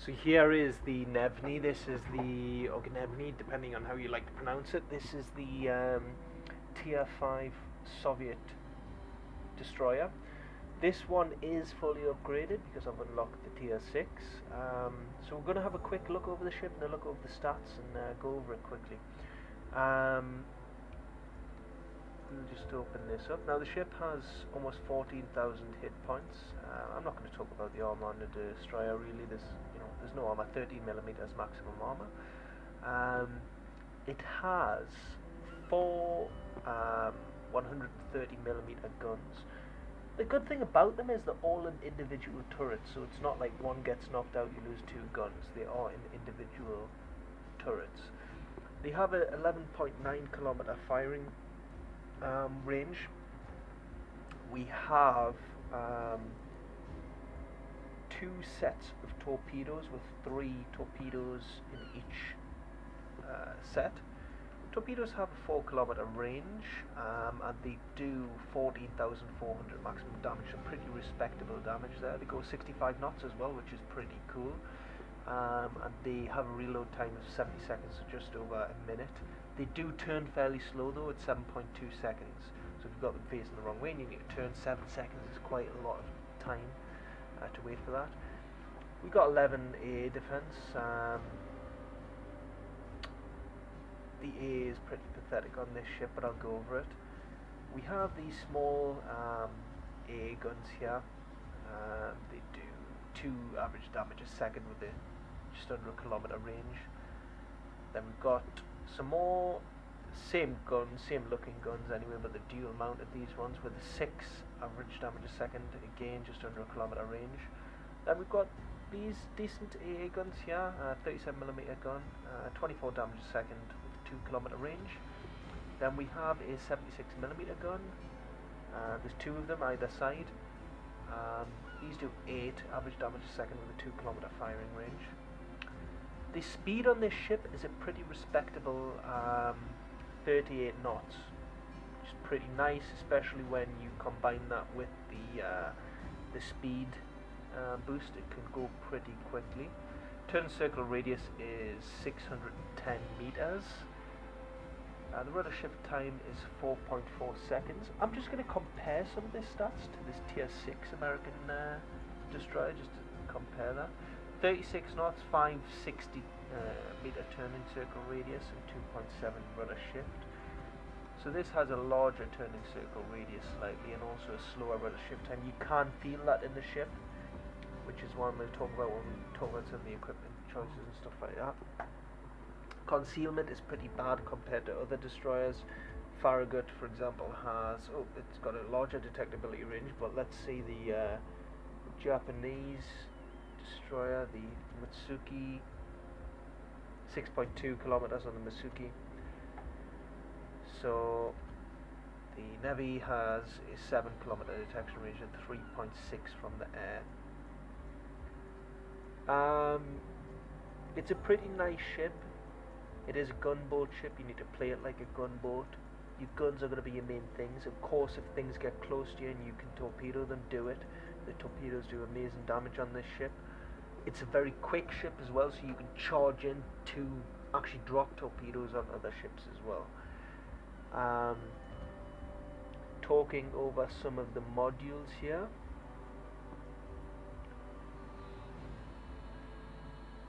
So here is the Gvevny. This is the or Gvevny, depending on how you like to pronounce it. This is the Tier 5 Soviet destroyer. This one is fully upgraded because I've unlocked the Tier 6. So we're going to have a quick look over the ship and a look over the stats and go over it quickly. We'll just open this up. Now the ship has almost 14,000 hit points. I'm not going to talk about the armor on the destroyer really. There's no armor. 13mm maximum armor. It has 4 130mm guns. The good thing about them is they're all in individual turrets, so it's not like one gets knocked out, you lose 2 guns. They are in individual turrets. They have a 11.9 kilometer firing range. We have 2 sets of torpedoes with 3 torpedoes in each set. Torpedoes have a 4 kilometer range and they do 14,400 maximum damage, so pretty respectable damage there. They go 65 knots as well, which is pretty cool. And they have a reload time of 70 seconds, so just over a minute. They do turn fairly slow though, at 7.2 seconds. So if you've got them facing the wrong way and you need to turn, 7 seconds is quite a lot of time to wait for that. We've got 11 air defense. The A is pretty pathetic on this ship, but I'll go over it. We have these small A guns here. They do 2 average damage a second with just under a kilometer range. Then we've got some more same guns, same looking guns anyway, but the dual mounted these ones with a 6 average damage a second, again just under a kilometer range. Then we've got these decent AA guns here, 37mm gun, 24 damage a second with 2 kilometer range. Then we have a 76mm gun. There's 2 of them either side. These do 8 average damage a second with a 2 kilometer firing range. The speed on this ship is a pretty respectable 38 knots, which is pretty nice, especially when you combine that with the speed boost. It can go pretty quickly. Turn circle radius is 610 meters. The rudder shift time is 4.4 seconds. I'm just going to compare some of these stats to this Tier 6 American destroyer, just to compare that. 36 knots, 560 meter turning circle radius, and 2.7 rudder shift. So this has a larger turning circle radius slightly, and also a slower rudder shift time. You can feel that in the ship, which is what I'm going to talk about when we talk about some of the equipment choices and stuff like that. Concealment is pretty bad compared to other destroyers. Farragut, for example, it's got a larger detectability range, but let's see the Japanese destroyer, the Mitsuki, 6.2 kilometers on the Mitsuki. So the Navy has a 7 kilometer detection range and 3.6 from the air. It's a pretty nice ship. It is a gunboat ship. You need to play it like a gunboat. Your guns are going to be your main things. Of course, if things get close to you and you can torpedo them, do it. The torpedoes do amazing damage on this ship. It's a very quick ship as well, so you can charge in to actually drop torpedoes on other ships as well. Talking over some of the modules here.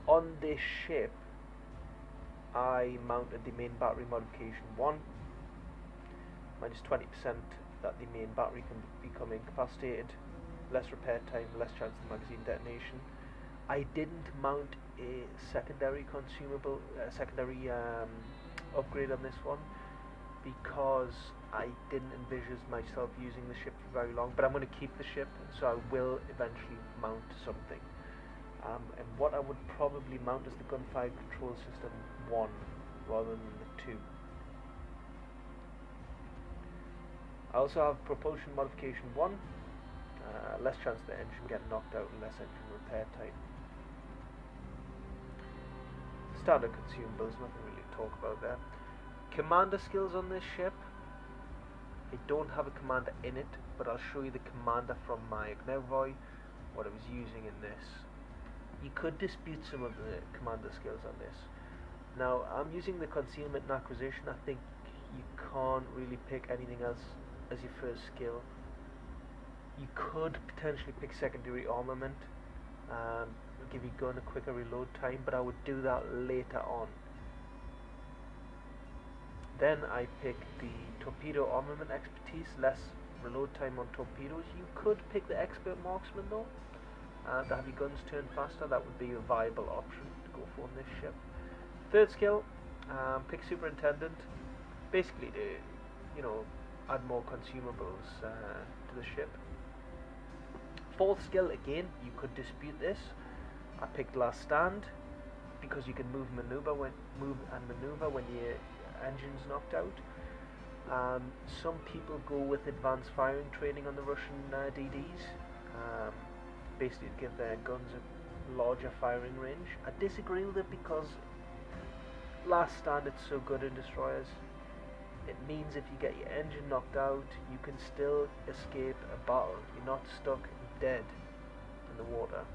On this ship, I mounted the main battery modification 1, minus 20% that the main battery can become incapacitated, less repair time, less chance of magazine detonation. I didn't mount a secondary upgrade on this one because I didn't envisage myself using the ship for very long, but I'm going to keep the ship, so I will eventually mount something. And what I would probably mount is the gunfire control system 1 rather than the 2. I also have propulsion modification 1, less chance of the engine getting knocked out and less engine repair time. Standard consumables, nothing really to talk about there. Commander skills on this ship. I don't have a commander in it, but I'll show you the commander from my Gvevny, what I was using in this. You could dispute some of the commander skills on this. Now, I'm using the concealment and acquisition. I think you can't really pick anything else as your first skill. You could potentially pick secondary armament, give your gun a quicker reload time, but I would do that later on. Then I pick the torpedo armament expertise, less reload time on torpedoes. You could pick the expert marksman though, to have your guns turn faster. That would be a viable option to go for on this ship. Third skill, pick superintendent, basically to, you know, add more consumables to the ship. Fourth skill, again, you could dispute this. I picked last stand because you can move and maneuver when your engine's knocked out. Some people go with advanced firing training on the Russian DDs, basically to give their guns a larger firing range. I disagree with it because last stand it's so good in destroyers. It means if you get your engine knocked out, you can still escape a battle. You're not stuck dead in the water.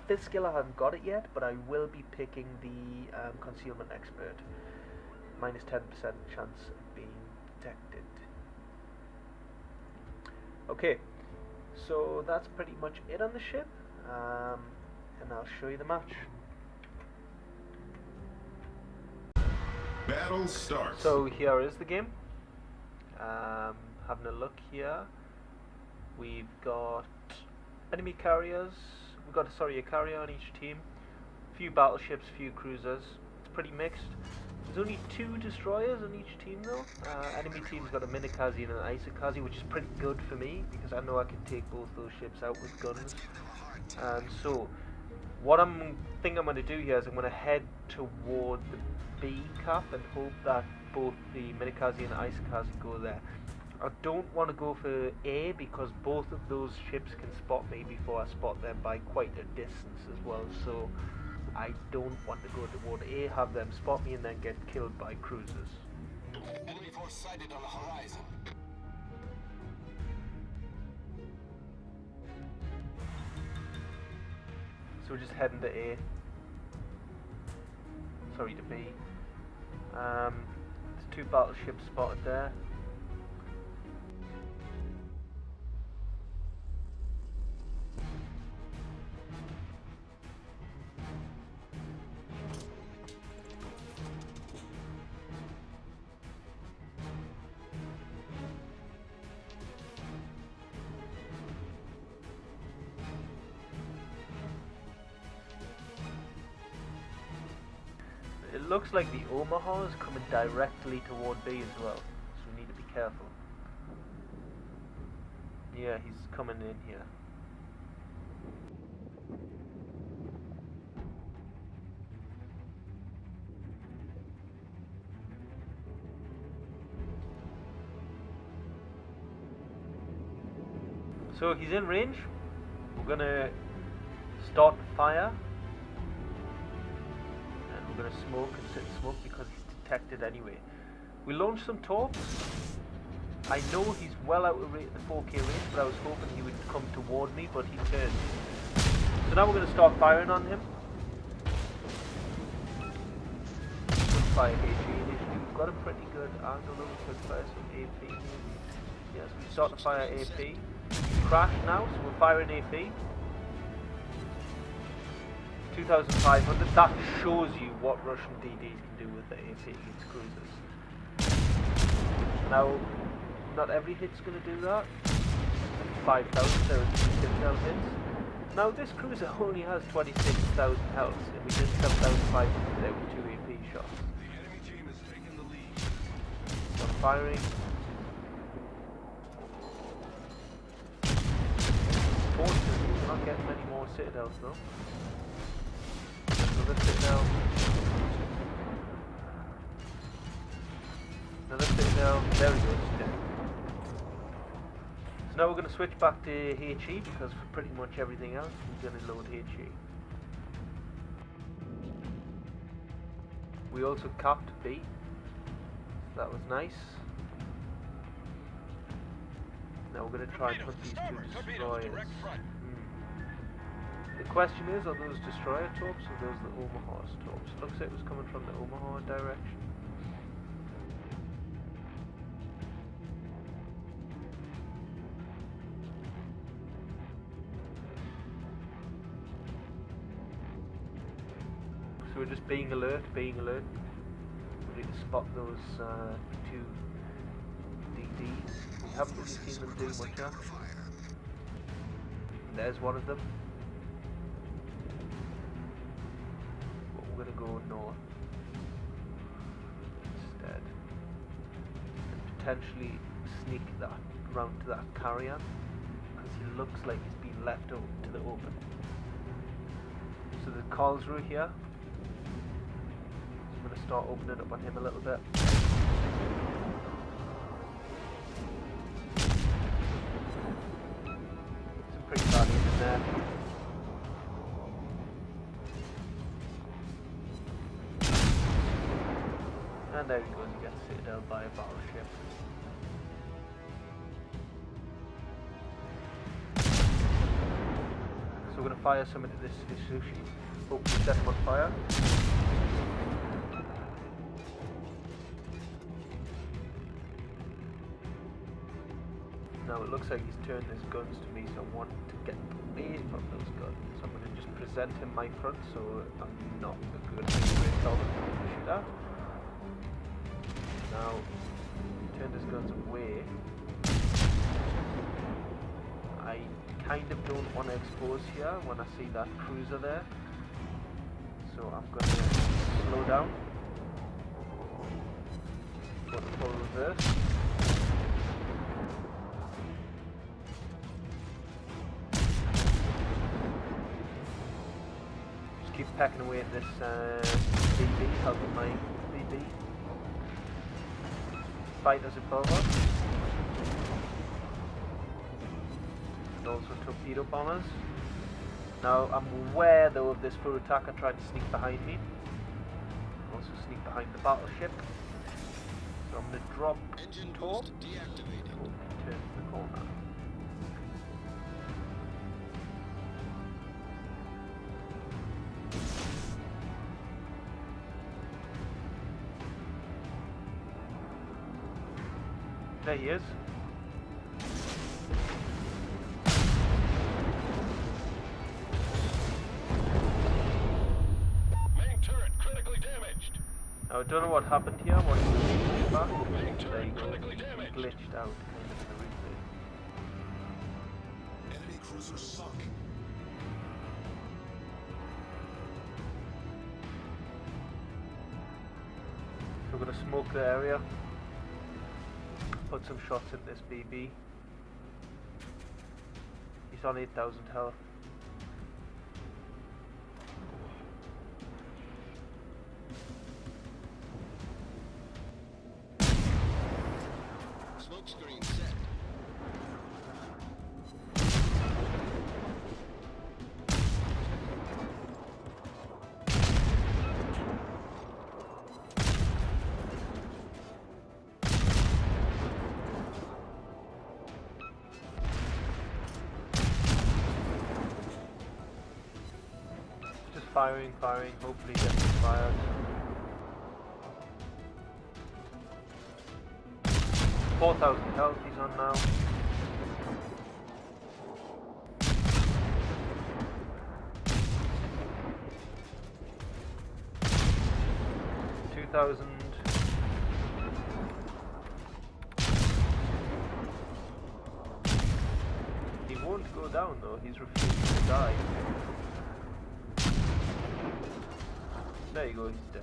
Fifth skill, I haven't got it yet, but I will be picking the concealment expert. Minus 10% chance of being detected. Okay, so that's pretty much it on the ship, and I'll show you the match. Battle starts. So here is the game. Having a look here, we've got enemy carriers. We've got a carrier on each team. Few battleships, few cruisers. It's pretty mixed. There's only 2 destroyers on each team though. Enemy team's got a minikaze and an isakaze, which is pretty good for me because I know I can take both those ships out with guns. So what I think I'm going to do here is I'm going to head toward the B cap and hope that both the minikaze and the isakaze go there. I don't want to go for A because both of those ships can spot me before I spot them by quite a distance as well, so I don't want to go toward A, have them spot me and then get killed by cruisers. Enemy force sighted on the horizon. So we're just heading to A. Sorry, to B. There's 2 battleships spotted there. It looks like the Omaha is coming directly toward B as well, so we need to be careful. Yeah, he's coming in here. So he's in range. We're gonna start fire. We're going to smoke and sit and smoke because he's detected anyway. We launched some torps. I know he's well out of the 4K range, but I was hoping he would come toward me, but he turned. So now we're going to start firing on him. Fire HE initially. We've got a pretty good angle though. We could fire some AP. Yes, we start to fire AP. Crash now, so we're firing AP. 2,500, that shows you what Russian DDs can do with the AP against cruisers. Now, not every hit's going to do that. 5,000, there are 6,000 hits. Now this cruiser only has 26,000 health, and we did 7,500 there with 2 AP shots. The enemy team is taking the lead. So firing. Fortunately, we're not getting many more citadels though. Another citadel. Another citadel. There we go. So now we're going to switch back to HE because for pretty much everything else we're going to load HE. We also capped B. So that was nice. Now we're going to try and put these 2 destroyers. They're Question is, are those destroyer torps or those the Omaha's torps? Looks like it was coming from the Omaha direction. So we're just being alert, being alert. We need to spot those two DDs. We haven't really seen them do much yet. There's one of them. But we're going to go north instead. And potentially sneak that round to that carrier. Because he looks like he's been left out to the open. So the calls route here. I'm going to start opening up on him a little bit. Some pretty bad in there. And there he goes, he gets citadel by a battleship. So we're going to fire some into this sushi. Hopefully set him on fire. Now it looks like he's turned his guns to me, so I want to get away from those guns. So I'm going to just present him my front, so I'm not going to tell them to shoot at. Now, he turned his guns away. I kind of don't want to expose here when I see that cruiser there. So I'm going to slow down. Go to full reverse. Keep pecking away at this BB, helping my BB fight as above us. And also torpedo bombers. Now I'm aware though of this full attacker trying to sneak behind me. Also sneak behind the battleship. So I'm going to drop Engine torp. boost deactivated. Turn the corner. There he is. Main turret critically damaged. Now I don't know what happened here. What is the back? Main There you turret go. critically He damaged. glitched out kind of in the replay. Enemy cruiser sunk. So we're going to smoke the area. Put some shots in this BB. He's on 8,000 health. Smoke screen set. Just firing, hopefully he gets fired. $4,000 health he's on now. $2,000. He won't go down though, he's refusing to die. There you go, he's dead.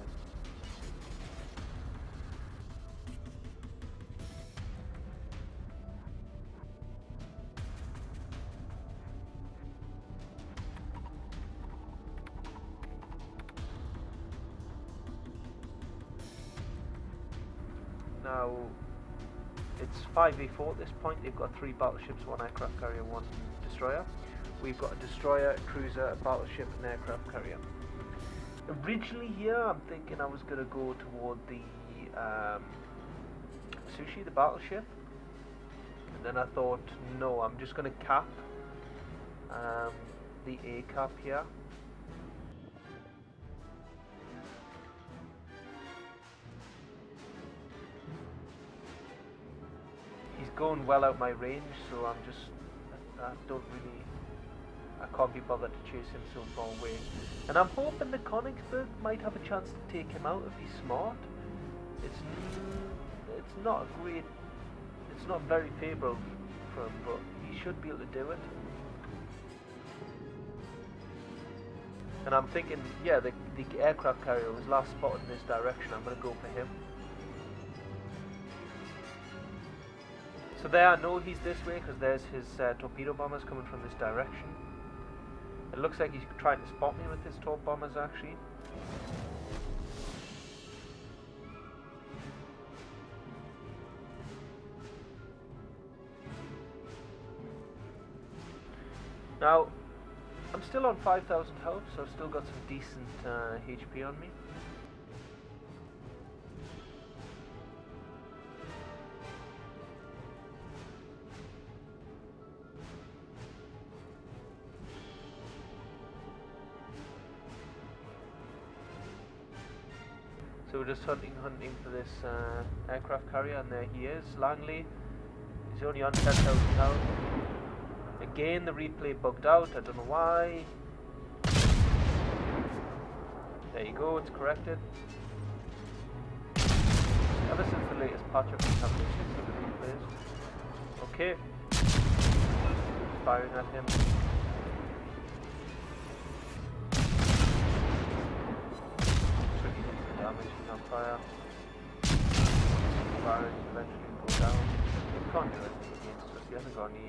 Now, it's 5v4 at this point. They've got 3 battleships, 1 aircraft carrier, 1 destroyer. We've got a destroyer, a cruiser, a battleship, an aircraft carrier. Originally here, I'm thinking I was going to go toward the Sushi, the battleship. And then I thought, no, I'm just going to cap the A cap here. He's going well out my range, so I can't be bothered to chase him so far away. And I'm hoping the Königsberg might have a chance to take him out if he's smart. It's not a great, it's not very favourable for him, but he should be able to do it. And I'm thinking, yeah, the aircraft carrier was last spotted in this direction. I'm going to go for him. So there, I know he's this way because there's his torpedo bombers coming from this direction. It looks like he's trying to spot me with his torp bombers actually. Now, I'm still on 5,000 health, so I've still got some decent HP on me. So we're just hunting for this aircraft carrier, and there he is, Langley. He's only on 10,000 health. Again, the replay bugged out, I don't know why. There you go, it's corrected. Ever since the latest patch I've been having issues with the replays. Okay. Firing at him. Tricky hits the damage, he's on fire. Firing eventually go down. He can't do anything against us, he hasn't got any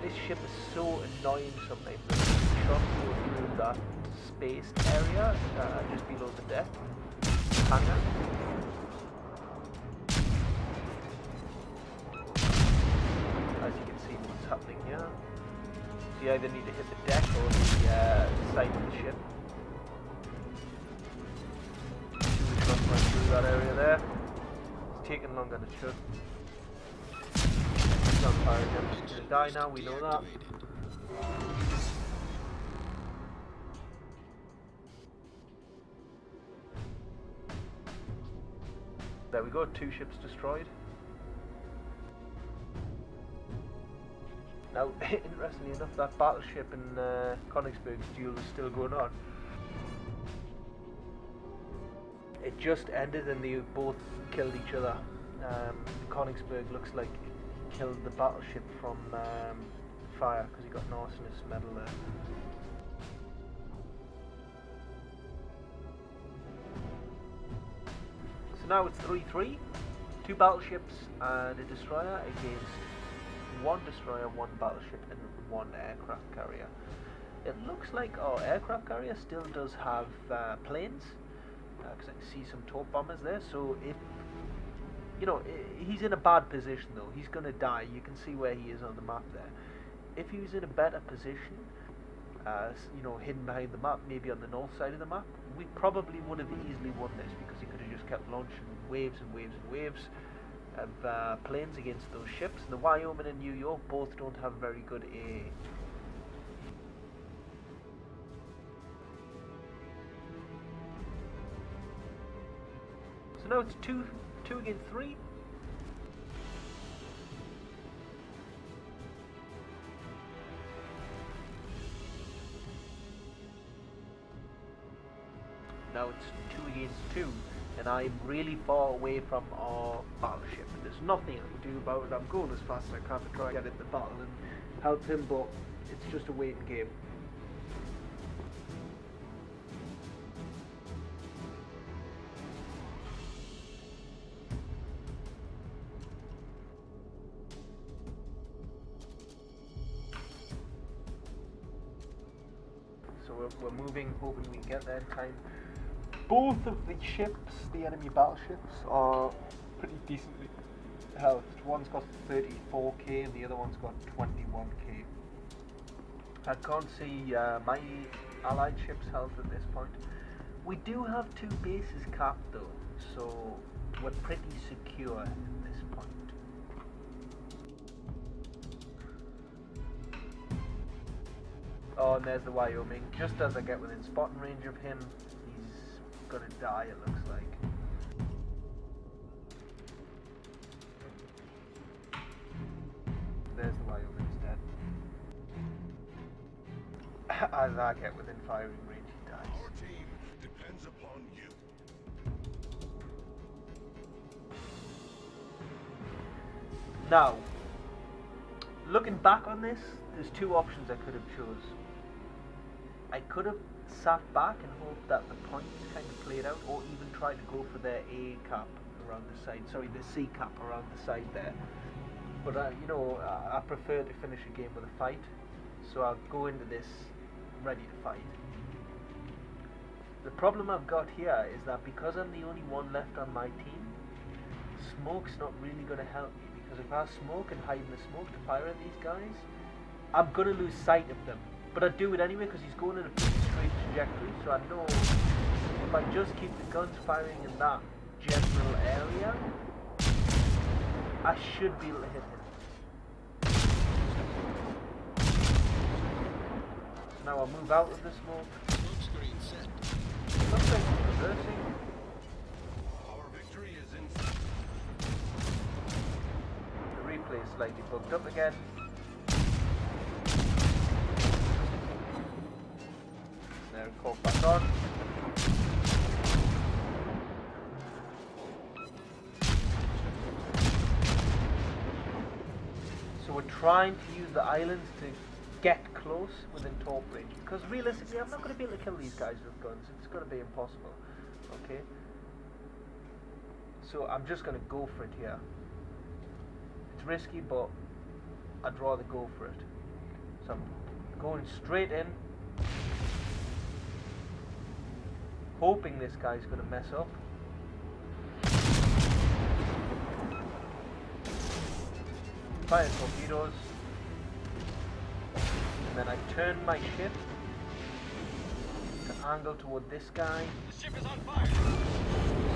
this ship is so annoying sometimes. The shots go through that spaced area just below the deck. Hangar. As you can see what's happening here. So you either need to hit the deck or the side of the ship. Two shots went through that area there. It's taking longer than it should. He's on fire again. He's gonna die now, we know that. There we go, 2 ships destroyed. Now, interestingly enough, that battleship in Königsberg's duel is still going on. It just ended and they both killed each other. Königsberg looks like killed the battleship from fire because he got an arsonist medal there. So now it's 3-3, 2 battleships and a destroyer against 1 destroyer, 1 battleship and 1 aircraft carrier. It looks like our aircraft carrier still does have planes because I can see some torp bombers there, so if you know, he's in a bad position though. He's going to die. You can see where he is on the map there. If he was in a better position, you know, hidden behind the map, maybe on the north side of the map, we probably would have easily won this because he could have just kept launching waves and waves and waves of planes against those ships. And the Wyoming and New York both don't have very good AA. So now it's 2 against 3. Now it's 2 against 2, and I'm really far away from our battleship. There's nothing I can do about it. I'm going as fast as I can to try and get in the battle and help him, but it's just a waiting game. So we're moving, hoping we can get there in time. Both of the ships, the enemy battleships, are pretty decently health. One's got 34k and the other one's got 21k. I can't see my allied ship's health at this point. We do have 2 bases capped though, so we're pretty secure at this point. Oh, and there's the Wyoming. Just as I get within spotting range of him, he's gonna die, it looks like. There's the Wyoming's dead. As I get within firing range, he dies. Our team depends upon you. Now, looking back on this, there's two options I could have chose. I could have sat back and hoped that the points kind of played out, or even tried to go for their A cap around the side. Sorry, the C cap around the side there. But I prefer to finish a game with a fight, so I'll go into this ready to fight. The problem I've got here is that because I'm the only one left on my team, smoke's not really going to help me, because if I smoke and hide in the smoke to fire at these guys, I'm going to lose sight of them. But I do it anyway because he's going in a pretty straight trajectory, so I know if I just keep the guns firing in that general area, I should be able to hit him. So now I'll move out of the smoke. Smoke screen set. Looks like he's reversing. Our victory is in sight. The replay is slightly bugged up again. There, caught back on. So we're trying to use the islands to get close within torp range, because realistically I'm not going to be able to kill these guys with guns. It's going to be impossible. Okay, so I'm just going to go for it here. It's risky, but I'd rather go for it. So I'm going straight in, hoping this guy's going to mess up. Fire torpedoes, and then I turn my ship to angle toward this guy. The ship is on fire.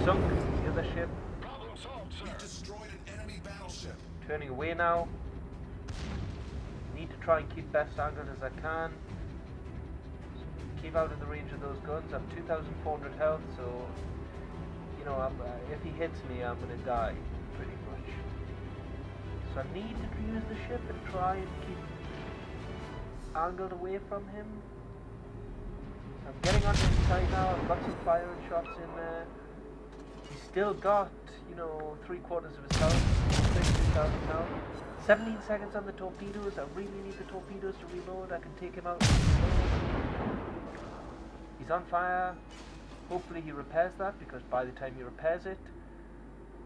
Sunk the other ship. Problem solved, sir. We destroyed an enemy battleship. Turning away now. Need to try and keep best angled as I can. Keep out of the range of those guns. I'm 2,400 health, so if he hits me, I'm gonna die pretty much. So I need to use the ship and try and keep angled away from him. I'm getting on his side now. I've got some firing shots in there. He's still got, 3/4 of his health, 6,000 health. 17 seconds on the torpedoes. I really need the torpedoes to reload. I can take him out. He's on fire. Hopefully he repairs that, because by the time he repairs it,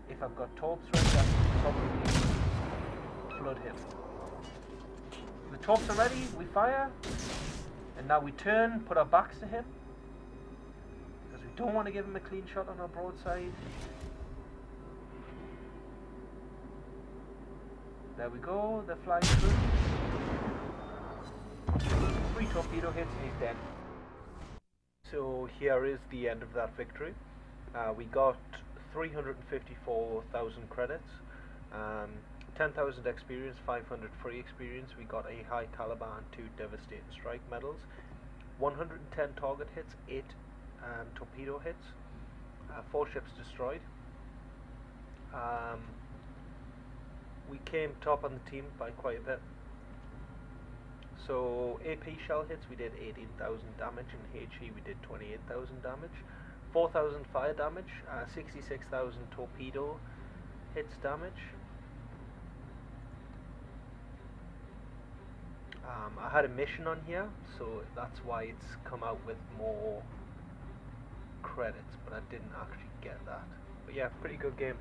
if I've got torps ready, I can probably flood him. The torps are ready. We fire. And now we turn, put our backs to him, because we don't want to give him a clean shot on our broadside. There we go, they're flying through. 3 torpedo hits and he's dead. So here is the end of that victory. We got 354,000 credits, 10,000 experience, 500 free experience. We got a high caliber and 2 devastating strike medals, 110 target hits, 8 torpedo hits, 4 ships destroyed. We came top on the team by quite a bit. So AP shell hits, we did 18,000 damage, and HE we did 28,000 damage, 4,000 fire damage, 66,000 torpedo hits damage. I had a mission on here, so that's why it's come out with more credits, but I didn't actually get that. But yeah, pretty good game.